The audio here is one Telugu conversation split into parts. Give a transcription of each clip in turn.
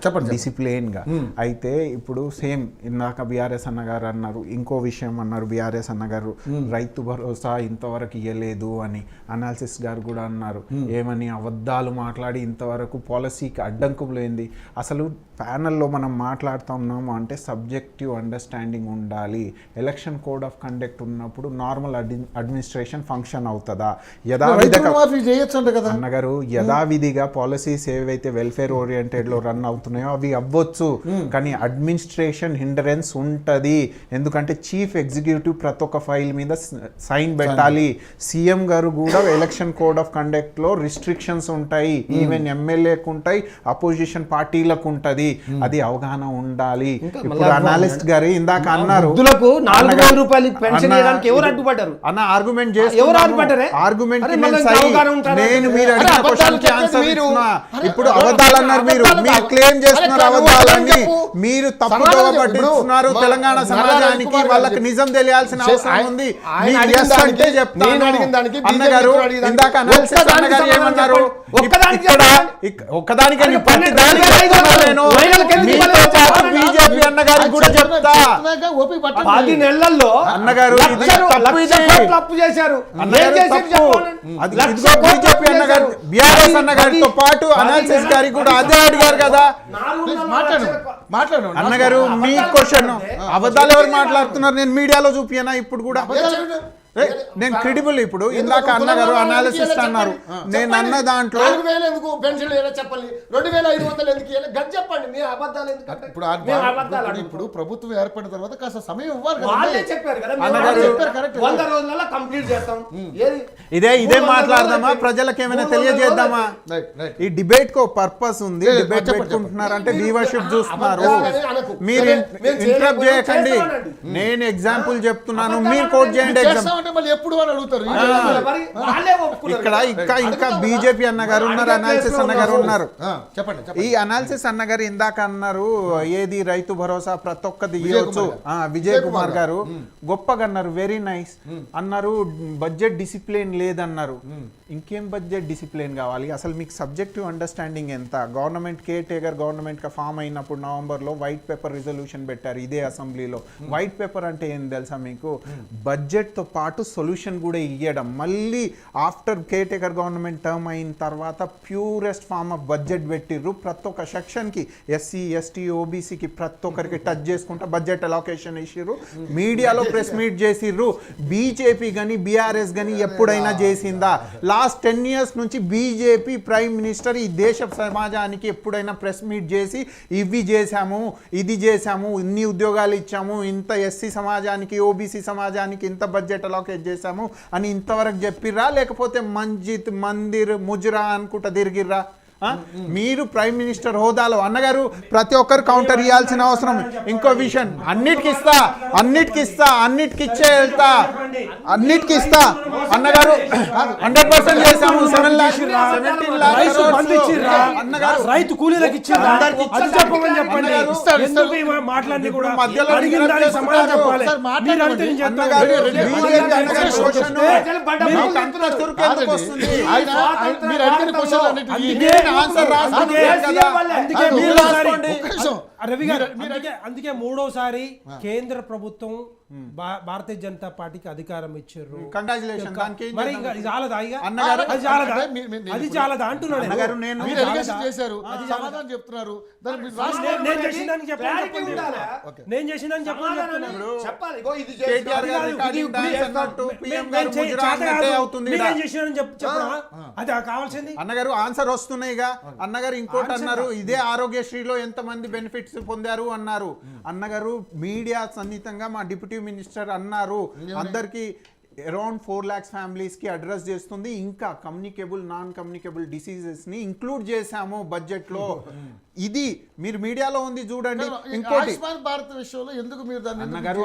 చెప్పండి డిసిప్లిన్గా. అయితే ఇప్పుడు సేమ్ ఇందాక బీఆర్ఎస్ అన్నగారు అన్నారు, ఇంకో విషయం అన్నారు బీఆర్ఎస్ అన్నగారు, రైతు భరోసా ఇంతవరకు ఇవ్వలేదు అని. అనాలిసిస్ గారు కూడా అన్నారు ఏమని, అబద్ధాలు మాట్లాడి ఇంతవరకు పాలసీకి అడ్డంకులు లేనిది. అసలు ప్యానల్లో మనం మాట్లాడుతున్నాము అంటే సబ్జెక్టివ్ అండర్స్టాండింగ్ ఉండాలి. ఎలక్షన్ కోడ్ ఆఫ్ కండక్ట్ ఉన్నప్పుడు నార్మల్ అడ్మినిస్ట్రేషన్ ఫంక్షన్ అవుతుందా? అన్నగారు యథావిధిగా పాలసీస్ ఏవైతే వెల్ఫేర్ ఓరియంటెడ్ లో రన్ అవుతున్నాయో అవి అవ్వచ్చు, కానీ అడ్మినిస్ట్రేషన్ హిండరెన్స్ ఉంటది. ఎందుకంటే చీఫ్ ఎగ్జిక్యూటివ్ ప్రతి ఒక్క ఫైల్ మీద సైన్ పెట్టాలి. సీఎం గారు కూడా ఎలక్షన్ కోడ్ ఆఫ్ కండక్ట్ లో రిస్ట్రిక్షన్స్ ఉంటాయి, ఈవెన్ ఎమ్మెల్యేకు ఉంటాయి, అపోజిషన్ పార్టీలకు ఉంటది. అది అవగాహన ఉండాలి. ఇప్పుడు అనాలిస్ట్ గారు ఇందాక అన్నారు అన్న ఆర్గ్యుమెంట్ ఆర్గ్యుమెంట్ నేను మీరు అడిగిన క్వశ్చన్ కి ఆన్సర్ ఇస్తున్నా. ఇప్పుడు అబద్ధాలు అన్నారు, మీరు క్లెయిమ్ చేస్తున్నారు అబద్ధాలని, మీరు తప్పుగా పట్టిస్తున్నారు తెలంగాణ సమాజానికి. వాళ్ళకి నిజం తెలియాల్సిన అవసరం ఉంది. అంటే చెప్తాను అన్నగారు. ఇందాక అనాలిసిస్ అన్నగారు ఏమన్నారు, ఒక్కదానికి నేను బీజేపీ అన్నగారికి కూడా చెప్తా, 10 నెలల్లో అన్నగారు తప్పు చేశారు. బీజేపీ అన్నగారు బీఆర్ఎస్ అన్నగారితో పాటు అనాలిసిస్ గారికి కూడా అదే అడిగారు కదా. అన్నగారు మీ క్వశ్చన్ అబద్ధాలు ఎవరు మాట్లాడుతున్నారు, నేను మీడియాలో చూపియనా? ఇప్పుడు కూడా నేను క్రెడిబుల్. ఇప్పుడు ఇందాక అన్నగారు అనాలిసిస్ అన్నారు, నేను అన్న దాంట్లో ఇప్పుడు ప్రభుత్వం ఏర్పడిన తర్వాత కాస్త సమయం ఇవ్వాలి. ఇదే మాట్లాడదామా, ప్రజలకు ఏమైనా తెలియజేద్దామా? ఈ డిబేట్ కు పర్పస్ ఉంది. డిబేట్ పెట్టుకుంటున్నారంటే వ్యూవర్షిప్ చూస్తున్నారు. మీరు ఇంటరప్ట్ చేయకండి. నేను ఎగ్జాంపుల్ చెప్తున్నాను, మీరు కోట్ చేయండి ఎగ్జాంపుల్. ఇక్కడ ఇంకా బీజేపీ అన్నగారు ఉన్నారు, అనాలిసిస్ అన్నగారు ఉన్నారు. ఈ అనాలిసిస్ అన్నగారు ఇందాక అన్నారు ఏది రైతు భరోసా ప్రతి ఒక్కది ఇవ్వచ్చు. విజయ్ కుమార్ గారు గొప్పగా అన్నారు, వెరీ నైస్ అన్నారు. బడ్జెట్ డిసిప్లిన్ లేదన్నారు. ఇంకేం బడ్జెట్ డిసిప్లిన్ కావాలి? అసలు మీకు సబ్జెక్టివ్ అండర్స్టాండింగ్ ఎంత? గవర్నమెంట్ కేర్ టేకర్ గవర్నమెంట్ గా ఫామ్ అయినప్పుడు నవంబర్లో వైట్ పేపర్ రిజల్యూషన్ పెట్టారు ఇదే అసెంబ్లీలో. వైట్ పేపర్ అంటే ఏం తెలుసా మీకు? బడ్జెట్ తో పాటు సొల్యూషన్ కూడా ఇవ్వడం. మళ్ళీ after care taker government term అయిన తర్వాత ప్యూరెస్ట్ ఫామ్ ఆఫ్ బడ్జెట్ పెట్టిర్రు. ప్రతి ఒక్క సెక్షన్ కి ఎస్సీ ఎస్టీ ఓబీసీకి ప్రతి ఒక్కరికి టచ్ చేసుకుంటా బడ్జెట్ అలొకేషన్ ఇచ్చిర్రు. మీడియాలో ప్రెస్ మీట్ చేసిర్రు. బీజేపీ కానీ బీఆర్ఎస్ కానీ ఎప్పుడైనా చేసిందా? లాస్ట్ 10 years నుంచి బీజేపీ ప్రైమ్ మినిస్టర్ ఈ దేశ సమాజానికి ఎప్పుడైనా ప్రెస్ మీట్ చేసి ఇవి చేశాము, ఇది చేశాము, ఇన్ని ఉద్యోగాలు ఇచ్చాము, ఇంత ఎస్సీ సమాజానికి ఓబీసీ సమాజానికి ఇంత బడ్జెట్ అలొకేట్ చేశాము అని ఇంతవరకు చెప్పిర్రా? లేకపోతే మంజిత్ మందిర్ ముజ్రా అనుకుంటా తిరిగిర్రా? మీరు ప్రైమ్ మినిస్టర్ హోదాలో అన్నగారు ప్రతి ఒక్కరు కౌంటర్ ఇవ్వాల్సిన అవసరం. ఇంకో విషయం, అన్నిటికి ఇస్తా అన్నిటికి ఇచ్చే వెళ్తా, అన్నిటికి ఇస్తా అన్నగారు. 100% చేశాము. 7 lakhs 17 lakhs అన్నగారు రైతు కూలీలకు ఇచ్చారు. అందుకే మూడోసారి కేంద్ర ప్రభుత్వం భారతీయ జనతా పార్టీకి అధికారం ఇచ్చారు. అది చాలదా అంటున్నాడు. నేను చేసిందని అది కావాల్సింది. అన్నగారు ఆన్సర్ వస్తున్నాయిగా. అన్నగారు ఇంకోటి అన్నారు, ఇదే ఆరోగ్యశ్రీలో ఎంత మంది బెనిఫిట్స్ పొందారు అన్నారు. అన్నగారు మీడియా సన్నిహితంగా మా డిప్యూటీ మినిస్టర్ అన్నారు, అందరికి అరౌండ్ 4 lakhs ఫ్యామిలీస్ కి అడ్రస్ చేస్తుంది. ఇంకా కమ్యూనికేబుల్ నాన్ కమ్యూనికేబుల్ డిసీజెస్ ని ఇంక్లూడ్ చేశాము బడ్జెట్ లో. ఇది మీరు మీడియాలో ఉంది చూడండి. ఇంకోటి భారత్ విషయంలో ఎందుకు మీరు అన్నగారు,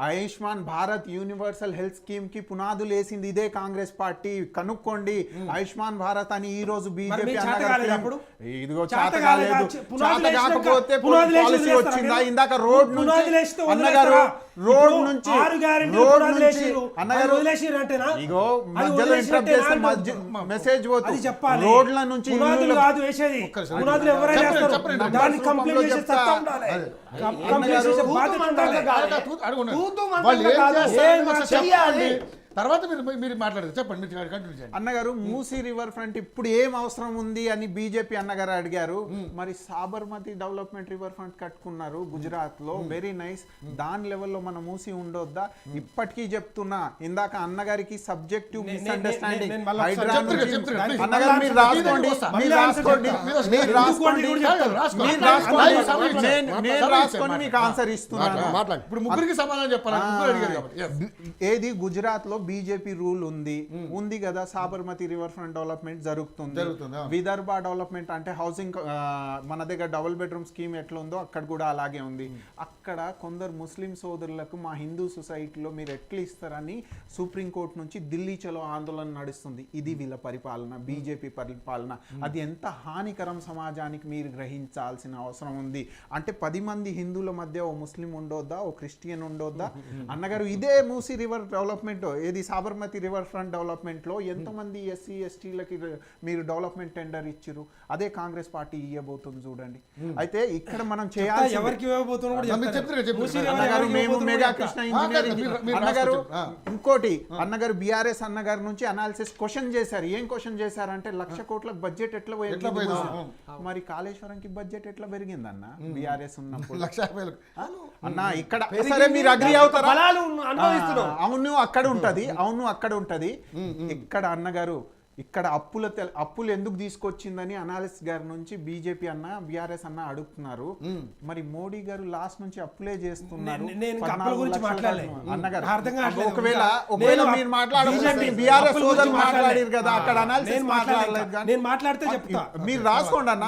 Ayushman Bharat universal health scheme కి పునాదులు వేసింది ఇదే కాంగ్రెస్ పార్టీ. కనుక్కోండి. ఆయుష్మాన్ భారత్ అని ఈ రోజు బీజేపీ ఇదిగో చేత కాలేదు. చేత కాకపోతే పాలసీ వచ్చిందా? ఇందాక రోడ్ నుంచి అన్నగారు అన్నగారు ఇగో మధ్యలో ఇంటరప్ట్ చేస్తే మెసేజ్ పోతుంది. రోడ్ల నుంచి చెప్పండి. దాన్ని కంప్లీట్ చేసే సత్తా ఉండాలి. కంప్లీట్ చేసే బాధ్యత ఉండాలి. వాళ్ళు ఏం కాదు. చేస్తారో ఏం చెప్పండి. తర్వాత మీరు మాట్లాడదు చెప్పండి, మీరు కంటిన్యూ చేయండి. అన్నగారు మూసీ రివర్ ఫ్రంట్ ఇప్పుడు ఏం అవసరం ఉంది అని బీజేపీ అన్నగారు అడిగారు. మరి సాబర్మతి డెవలప్మెంట్ రివర్ ఫ్రంట్ కట్టుకున్నారు గుజరాత్ లో, వెరీ నైస్. దాని లెవెల్లో మన మూసీ ఉండొద్దా? ఇప్పటికీ చెప్తున్నా, ఇందాక అన్నగారికి సబ్జెక్టివ్ మిస్అండర్స్టాండింగ్ అన్నగారు మీరు రాసుకోండి, నేను రాసుకొని మీకు ఆన్సర్ ఇస్తున్నాను. ఇప్పుడు ముగ్గురికి సమాధానం చెప్పాలి, ముగ్గురు అడిగారు కాబట్టి. ఏది గుజరాత్ లో బీజేపీ రూల్ ఉంది కదా, సాబర్మతి రివర్ ఫ్రంట్ డెవలప్మెంట్ జరుగుతుంది. విదర్భ డెవలప్మెంట్ అంటే హౌసింగ్, మన దగ్గర డబుల్ బెడ్రూమ్ స్కీమ్ ఎట్లా ఉందో అక్కడ కూడా అలాగే ఉంది. అక్కడ కొందరు ముస్లిం సోదరులకు మా హిందూ సొసైటీలో మీరు ఎట్లా ఇస్తారని సుప్రీంకోర్టు నుంచి ఢిల్లీ చలో ఆందోళన నడుస్తుంది. ఇది వీళ్ళ పరిపాలన, బీజేపీ పరిపాలన. అది ఎంత హానికరం సమాజానికి మీరు గ్రహించాల్సిన అవసరం ఉంది. అంటే 10 మంది హిందువుల మధ్య ఓ ముస్లిం ఉండొద్దా, ఓ క్రిస్టియన్ ఉండొద్దా? అన్నగారు ఇదే మూసీ రివర్ డెవలప్మెంట్, ఏది సాబర్మతి రివర్ ఫ్రంట్ డెవలప్మెంట్ లో ఎంతమంది ఎస్సీ ఎస్టీలకి మీరు డెవలప్మెంట్ టెండర్ ఇచ్చిరు, అదే కాంగ్రెస్ పార్టీ ఇవ్వబోతుంది చూడండి. అయితే ఇక్కడ మనం చేయాలి, ఎవరికి మెగా కృష్ణ ఇంజనీరింగ్ అన్నగారు. ఇంకోటి అన్నగారు బీఆర్ఎస్ అన్నగారు నుంచి అనాలిసిస్ క్వశ్చన్ చేశారు. ఏం క్వశ్చన్ చేశారంటే 1,00,000 కోట్ల బడ్జెట్ ఎట్లా మరి కాళేశ్వరంకి బడ్జెట్ ఎట్లా పెరిగింది అన్న బీఆర్ఎస్ ఉన్నప్పుడు? 1,50,000 అన్న ఇక్కడ సరే మీరు అగ్రి అవుతారా? అవును అక్కడ ఉంటది. ఇక్కడ అన్నగారు ఇక్కడ అప్పులు ఎందుకు తీసుకొచ్చిందని అనాలిసిస్ గారి నుంచి బీజేపీ అన్న బీఆర్ఎస్ అన్న అడుగుతున్నారు. మరి మోడీ గారు లాస్ట్ నుంచి అప్పులే చేస్తున్నారు. ఒకవేళ మీరు మాట్లాడారు కదా, అక్కడ అనాలిసిస్ మాట్లాడలేదు. నేను మాట్లాడితే చెప్తా, మీరు రాసుకోండి అన్న.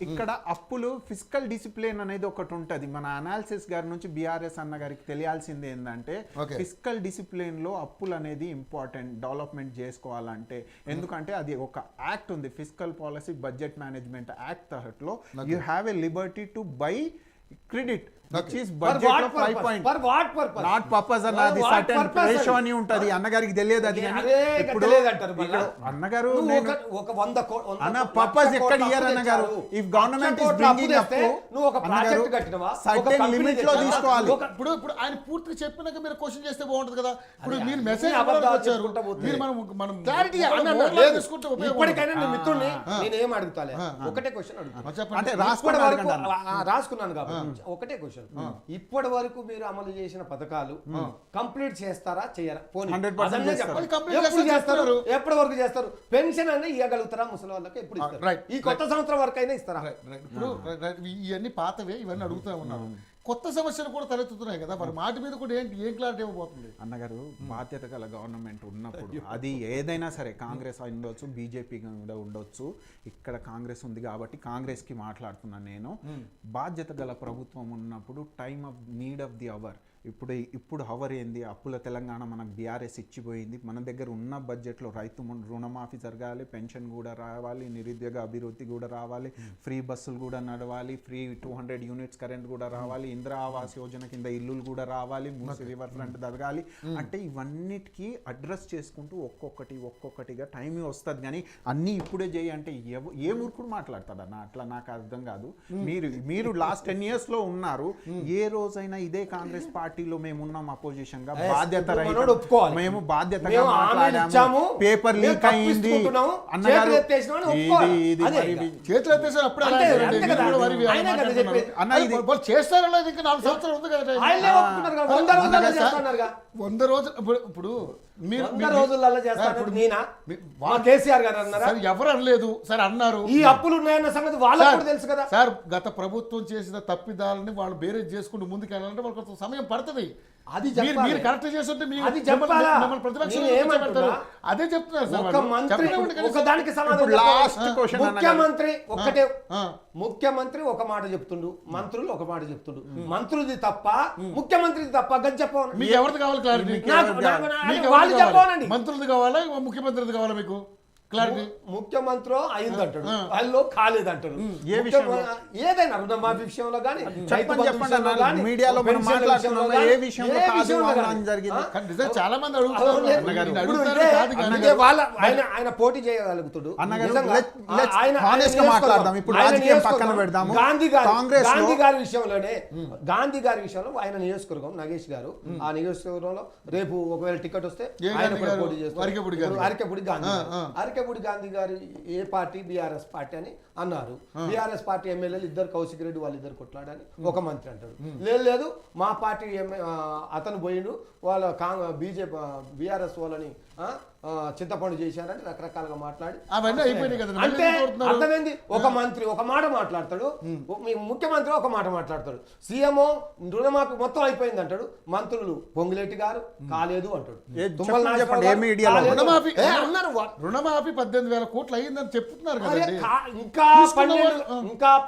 ఇక్కడ అప్పులు ఫిస్కల్ డిసిప్లిన్ అనేది ఒకటి ఉంటది. మన అనాలిసిస్ గారి నుంచి బీఆర్ఎస్ అన్న గారికి తెలియాల్సింది ఏంటంటే, ఫిస్కల్ డిసిప్లిన్ లో అప్పులు అనేది ఇంపార్టెంట్ డెవలప్మెంట్ చేసుకోవాలంటే. ఎందుకంటే అది ఒక యాక్ట్ ఉంది, fiscal policy budget management act తహట్లో you have a liberty to buy credit which is budget of 5 point for what purpose, not purpose అన్నది certain ratio అని ఉంటది. అన్నగారికి తెలియదు అది. ఇప్పుడు తెలియదంటారు అన్నగారు ఒక 100 అన్న పర్పస్ ఎక్కడ ఇయర్ అన్నగారు. If government is bringing up నువ్వు ఒక ప్రాజెక్ట్ కట్టినవా, సర్టెన్ లిమిట్ లో తీసుకోవాలి. ఇప్పుడు ఆయన పూర్తిగా చెప్పినాక మీరు క్వశ్చన్ చేస్తే బాగుంటది కదా. ఇప్పుడు మీరు మెసేజ్ వచ్చారు, మీరు మనం క్లారిటీ ఇప్పటికైనా నేను మిత్రుల్ని నేను ఏం అడుగుతాలే, ఒకటే క్వశ్చన్ అడుగుతా. అంటే రాసుకున్నాను కాబట్టి ఒకటే క్వశ్చన్, ఇప్పటి వరకు మీరు అమలు చేసిన పథకాలు కంప్లీట్ చేస్తారా చేయరా? ఎప్పటి వరకు చేస్తారు? పెన్షన్ అన్న ఇవ్వగలుగుతారా ముసలి వాళ్ళకి? ఎప్పుడు ఇస్తారు? ఈ కొత్త సంవత్సరం వరకు అయినా ఇస్తారా? ఇప్పుడు ఇవన్నీ పాతవే, ఇవన్నీ అడుగుతా ఉన్నాను. కొత్త సమస్యలు కూడా తలెత్తుతున్నాయి కదా, మరి మాట మీద కూడా ఏం క్లారిటీ ఇవ్వబోతుంది? అన్నగారు బాధ్యత గల గవర్నమెంట్ ఉన్నప్పుడు అది ఏదైనా సరే, కాంగ్రెస్ ఉండొచ్చు, బీజేపీ కూడా ఉండొచ్చు. ఇక్కడ కాంగ్రెస్ ఉంది కాబట్టి కాంగ్రెస్కి మాట్లాడుతున్నాను నేను. బాధ్యత గల ప్రభుత్వం ఉన్నప్పుడు time of need of the hour. ఇప్పుడు హవర్ ఏంది? అప్పుల తెలంగాణ మనకు బీఆర్ఎస్ ఇచ్చిపోయింది. మన దగ్గర ఉన్న బడ్జెట్లో రైతు రుణమాఫీ జరగాలి, పెన్షన్ కూడా రావాలి, నిరుద్యోగ అభివృద్ధి కూడా రావాలి, ఫ్రీ బస్సులు కూడా నడవాలి, ఫ్రీ 200 యూనిట్స్ కరెంట్ కూడా రావాలి, ఇందిరా ఆవాస్ యోజన కింద ఇల్లులు కూడా రావాలి, మూసీ రివర్ ఫ్రంట్ జరగాలి. అంటే ఇవన్నిటికీ అడ్రస్ చేసుకుంటూ ఒక్కొక్కటిగా టైం వస్తుంది. కానీ అన్నీ ఇప్పుడే చేయి అంటే ఏ మూర్ఖుడు మాట్లాడతాడన్న? అట్లా నాకు అర్థం కాదు. మీరు లాస్ట్ 10 years లో ఉన్నారు. ఏ రోజైనా ఇదే కాంగ్రెస్ పార్టీలో మేము ఉన్నాం అపోజిషన్ గా, బాధ్యత మేము బాధ్యతగా మాట్లాడాము. పేపర్ లీక్ అయింది అన్నగారు, చేస్తారో లేదు, ఇంకా 4 సంవత్సరాలు ఉంది కదా. 100 రోజులు ఇప్పుడు ఎవరు అనలేదు సార్, అన్నారు. ఈ అప్పులు ఉన్నాయన్న సంగతి వాళ్ళకు కూడా తెలుసు కదా సార్. గత ప్రభుత్వం చేసిన తప్పిదాలని వాళ్ళు బేరేజ్ చేసుకుంటూ ముందుకు వెళ్ళాలంటే వాళ్ళకి సమయం పడుతుంది. అది మీరు కరెక్ట్ చేస్తుంటే అదే చెప్తున్నారు సార్. ముఖ్యమంత్రి ఒక మాట చెప్తుండు, మంత్రులు ఒక మాట చెప్తుండు. మంత్రులది తప్ప ముఖ్యమంత్రిది తప్ప గది చెప్పండి. మీకు ఎవరిది కావాలి క్లారిటీ? వాళ్ళు చెప్పండి. మంత్రులది కావాలా ముఖ్యమంత్రిది కావాలా మీకు? క్లారిటీ ముఖ్యమంత్రి అయిందంటాడు, వాళ్ళు కాలేదంటాడు. ఏ విషయంలో? ఏదైనా రుణమాఫీ విషయంలో కానీ, చెప్పండి అన్న, మీడియాలో మనం మాట్లాడుతున్నాం ఏ విషయంలో కాదు అని జరిగింది. కానీ నిజంగా చాలా మంది అడుగుతారు ఆయన పోటీ చేయగలుగుతాడు. అన్నగారు, నిజంగా let's ఆయన honest గా మాట్లాడదాం. ఇప్పుడు ఆయన రాజకీయం పక్కన నియోజకవర్గం, పెడదాము. గాంధీ గారి కాంగ్రెస్ లో- గాంధీ గారి విషయంలోనే గాంధీ గారి విషయంలో ఆయన నియోజకవర్గం నగేష్ గారు ఆ నియోజకవర్గంలో రేపు ఒకవేళ టికెట్ వస్తే ఏ ఆయన గాంధీ కూడా గారు? పోటీ చేస్తారు. అరికెపూడి గాంధీ. ఇప్పుడు అరికెపూడి గాంధీ గారు. అరికెపూడి గాంధీ గారు ఏ పార్టీ? బీఆర్ఎస్ పార్టీ అని అన్నారు. బీఆర్ఎస్ పార్టీ ఎమ్మెల్యేలు ఇద్దరు కౌశిక్ రెడ్డి వాళ్ళిద్దరు కొట్లాడని ఒక మంత్రి అంటాడు. లేదు మా పార్టీ అతను పోయిండు, వాళ్ళ బీజేపీ బీఆర్ఎస్ వాళ్ళని చింతపండు చేశారని రకరకాలుగా మాట్లాడి అవన్నీ అయిపోయినాయి కదా, మళ్ళీ అంటే ఎందుకు కోరుతున్నారు? అర్థమైంది. ఒక మంత్రి ఒక మాట మాట్లాడతాడు, ముఖ్యమంత్రి ఒక మాట మాట్లాడతాడు, సీఎం రుణమాఫీ మొత్తం అయిపోయింది అంటాడు, మంత్రులు పొంగులేటి గారు కాలేదు అంటాడు. తుమ్మల చెప్పండి, నాగేశ్వరరావు ఏ మీడియాలో? కాలేదు. రుణమాఫీ అన్నారు. రుణమాఫీ 18,000 కోట్లు అయిందని చెప్తున్నారు అరే కదండి. ఇంకా తీసుకున్న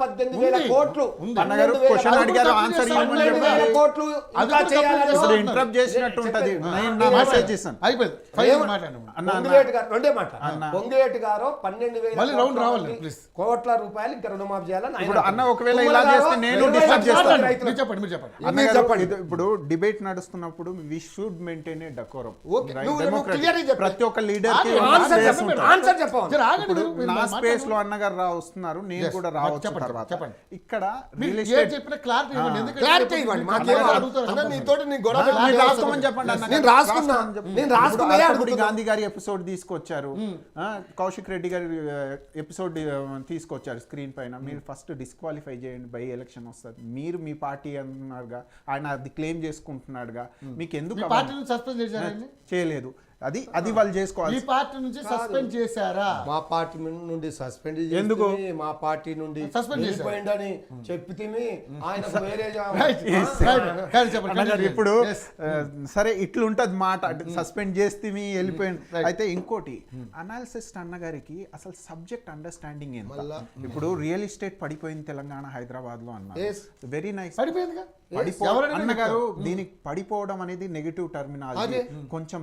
18,000 ఉంది. కోట్లు ఉంది. అన్నగారు 12,000 క్వశ్చన్ అది అడిగారు, కూడా ఆన్సర్ తప్పు ఇవ్వమని చేశారు. చెప్పాలి. 12,000 కోట్లు అది ఇంకా కూడా చేయాలని తప్పు అసలు చేశారు. ఇంటరప్ట్ చేసినట్టు ఉంటది. చెప్పండి. నేను నా మెసేజ్ ఇస్తాను. అయిపోయింది. ఏమన్నా? మాట్లాడండి. పొంగులేటి గారు రెండే మాట. అన్న. పొంగులేటి గారు 12,000 మళ్ళీ రౌండ్ రావాలి, ప్లీజ్. కోట్ల రూపాయలు ఇంకా రుణమాఫీ చేయాలని ఆయన ఇప్పుడు అన్న అంటున్నారు. ఒకవేళ తుమ్మల ఇలా గారు చేస్తే నేను 20 డిస్టర్బ్ లక్షల చేస్తాను. మంది రైతులు. మీరు చెప్పండి, మీరు చెప్పండి. అన్నగారు, ఇప్పుడు డిబేట్ నడుస్తున్నప్పుడు we should maintain a decorum. Okay, నువ్వు clear గా చెప్పు. ప్రతి ఒక్క లీడర్ కి ఆగండి, ఒక ఆన్సర్ space చెప్పండి. ఉంటుంది. ఆన్సర్ చెప్పండి. జర ఆగండి ఇప్పుడు మీరు, నా మీరు స్పేస్ లో మాట్లాడండి. అన్నగారు వస్తున్నారు, నేను Yes, కూడా చెప్పండి, రావచ్చు చెప్పండి, తర్వాత. చెప్పండి. ఇక్కడ మీరు రియల్ ఏది ఎస్టేట్ చెప్పినా క్లారిటీ ఇవ్వండి. ఎందుకంటే క్లారిటీ ఇవ్వండి. మాకేం అడుగుతారు. అన్న, నీతోటి నీ గొడవ మీరు పెట్టుకునే రాసుకోమని అవసరం చెప్పండి లేదు. అన్న. నేను రాసుకున్నా. నేను రాసుకున్నా. అరకపూడి గాంధీ గారి ఎపిసోడ్ తీసుకొచ్చారు, కౌశిక్ రెడ్డి గారి ఎపిసోడ్ తీసుకొచ్చారు స్క్రీన్ పైన. మీరు ఫస్ట్ డిస్క్వాలిఫై చేయండి, బై ఎలక్షన్ వస్తుంది. మీరు మీ పార్టీ అంటున్నారుగా, ఆయన అది క్లెయిమ్ చేసుకుంటున్నాడుగా, మీకు ఎందుకు మీ పార్టీ నుంచి సస్పెండ్ చేశారండి? చేయలేదు. అది వాళ్ళు మీ చేసుకోవాలి. పార్టీ నుంచి సస్పెండ్ చేశారా? మా పార్టీ నుండి సస్పెండ్ ఎందుకు? మా పార్టీ నుండి Suspend చేశారు. వెళ్ళిపోయిండని చెప్పితిమి. ఆయనకు వేరే Right, yes, right. కానీ చెప్పండి, అన్నగారు continue ఇప్పుడు చేయండి. సరే ఇట్లుంటది మాట, సస్పెండ్ చేస్తే వెళ్ళిపోయింది. Right. అయితే ఇంకోటి అనాలిసిస్ట్ అన్నగారికి అసలు సబ్జెక్ట్ అండర్స్టాండింగ్ ఏంటి? ఇప్పుడు రియల్ ఎస్టేట్ పడిపోయింది తెలంగాణ హైదరాబాద్ లో అన్నారు. Yes. Very nice. పడిపోయిందిగా. అన్నగారు ఎవరైనా దీనికి పడిపోవడం అనేది నెగిటివ్ టర్మినాలజీ. కొంచెం